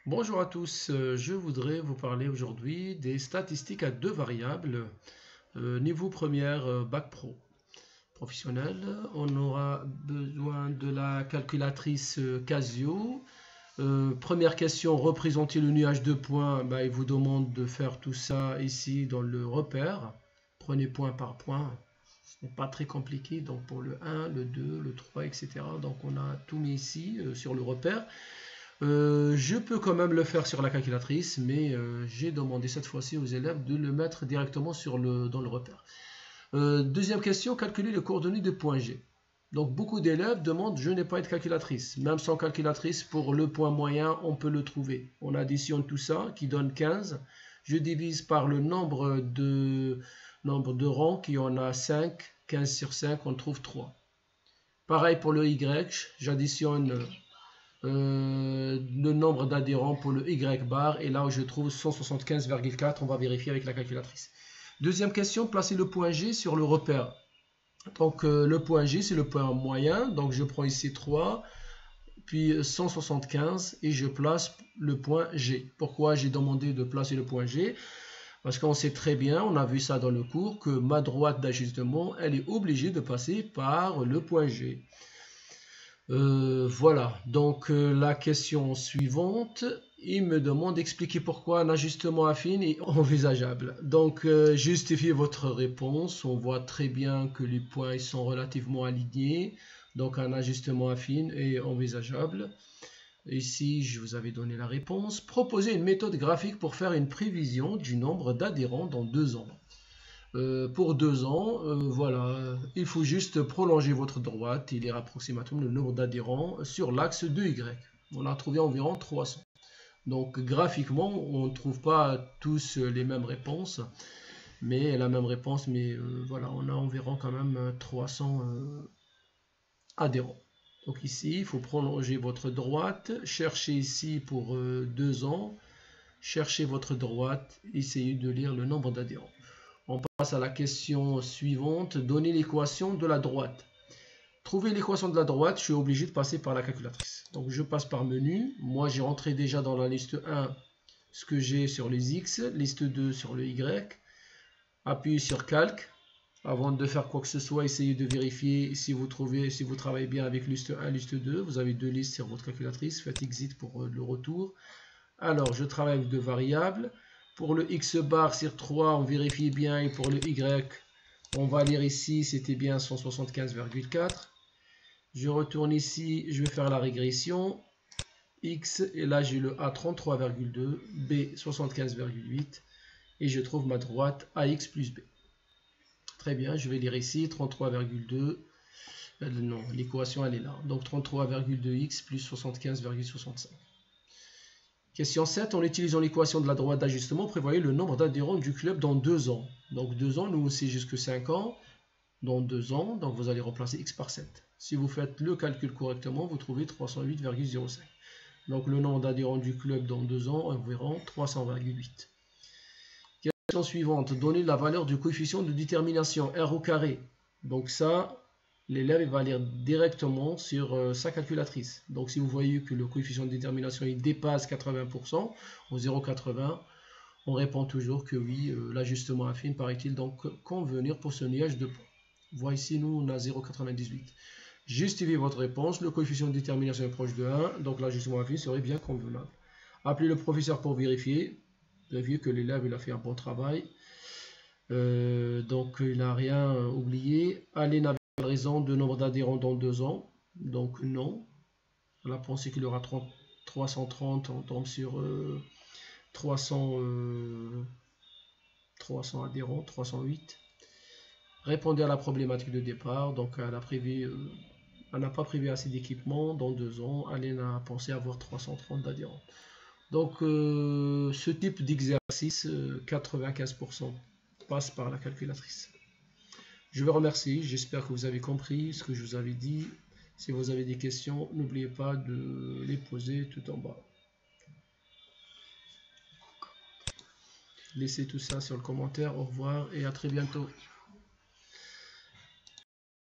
Bonjour à tous, je voudrais vous parler aujourd'hui des statistiques à deux variables, niveau première Bac Pro professionnel. On aura besoin de la calculatrice Casio. Première question, représenter le nuage de points. Il vous demande de faire tout ça ici dans le repère. Prenez point par point. Ce n'est pas très compliqué, donc pour le 1, le 2, le 3, etc. Donc on a tout mis ici sur le repère. Je peux quand même le faire sur la calculatrice, mais j'ai demandé cette fois-ci aux élèves de le mettre directement dans le repère. Deuxième question, calculer les coordonnées de point G. Donc beaucoup d'élèves demandent, je n'ai pas de calculatrice. Même sans calculatrice, pour le point moyen, on peut le trouver. On additionne tout ça, qui donne 15. Je divise par le nombre de rangs, qui en a 5. 15 sur 5, on trouve 3. Pareil pour le Y, j'additionne le nombre d'adhérents pour le Y bar, et là où je trouve 175,4, on va vérifier avec la calculatrice. Deuxième question, placer le point G sur le repère. Donc le point G, c'est le point moyen, donc je prends ici 3, puis 175, et je place le point G. Pourquoi j'ai demandé de placer le point G? Parce qu'on sait très bien, on a vu ça dans le cours, que ma droite d'ajustement, elle est obligée de passer par le point G. Voilà, donc la question suivante, il me demande d'expliquer pourquoi un ajustement affine est envisageable. Donc justifiez votre réponse, on voit très bien que les points sont relativement alignés, donc un ajustement affine est envisageable. Ici, je vous avais donné la réponse. Proposez une méthode graphique pour faire une prévision du nombre d'adhérents dans 2 ans. Pour 2 ans, voilà, il faut juste prolonger votre droite, il est approximativement le nombre d'adhérents sur l'axe de Y. On a trouvé environ 300. Donc graphiquement, on ne trouve pas tous les mêmes réponses, mais la même réponse, mais voilà, on a environ quand même 300 adhérents. Donc ici, il faut prolonger votre droite, cherchez ici pour 2 ans, cherchez votre droite, essayez de lire le nombre d'adhérents. On passe à la question suivante. Donner l'équation de la droite. Trouver l'équation de la droite, je suis obligé de passer par la calculatrice. Donc je passe par menu. Moi j'ai rentré déjà dans la liste 1 ce que j'ai sur les X, liste 2 sur le Y. Appuyez sur calque. Avant de faire quoi que ce soit, essayez de vérifier si vous travaillez bien avec liste 1, liste 2. Vous avez deux listes sur votre calculatrice. Faites exit pour le retour. Alors je travaille avec deux variables. Pour le X bar sur 3, on vérifie bien. Et pour le Y, on va lire ici, c'était bien 175,4. Je retourne ici, je vais faire la régression. X, et là j'ai le A 33,2, B 75,8. Et je trouve ma droite AX plus B. Très bien, je vais lire ici 33,2. Non, l'équation elle est là. Donc 33,2x plus 75,65. Question 7, en utilisant l'équation de la droite d'ajustement, prévoyez le nombre d'adhérents du club dans 2 ans. Donc 2 ans, nous c'est jusque 5 ans. Dans 2 ans, donc vous allez remplacer x par 7. Si vous faites le calcul correctement, vous trouvez 308,05. Donc le nombre d'adhérents du club dans 2 ans, environ 300,8. Question suivante, donnez la valeur du coefficient de détermination R au carré. Donc ça, l'élève va lire directement sur sa calculatrice. Donc si vous voyez que le coefficient de détermination il dépasse 80%, au 0,80, on répond toujours que oui, l'ajustement affine paraît-il donc convenir pour ce nuage de points. Voici ici, nous on a 0,98. Justifiez votre réponse, le coefficient de détermination est proche de 1, donc l'ajustement affine serait bien convenable. Appelez le professeur pour vérifier que l'élève il a fait un bon travail. Donc il n'a rien oublié. Allez, n'a pas raison de nombre d'adhérents dans 2 ans. Donc non. La pensée qu'il y aura 330, on tombe sur 300 adhérents, 308. Répondez à la problématique de départ. Donc elle n'a pas prévu assez d'équipement dans 2 ans. Elle a pensé avoir 330 adhérents. Donc ce type d'exercice, 95% passe par la calculatrice. Je vous remercie, j'espère que vous avez compris ce que je vous avais dit. Si vous avez des questions, n'oubliez pas de les poser tout en bas. Laissez tout ça sur le commentaire. Au revoir et à très bientôt.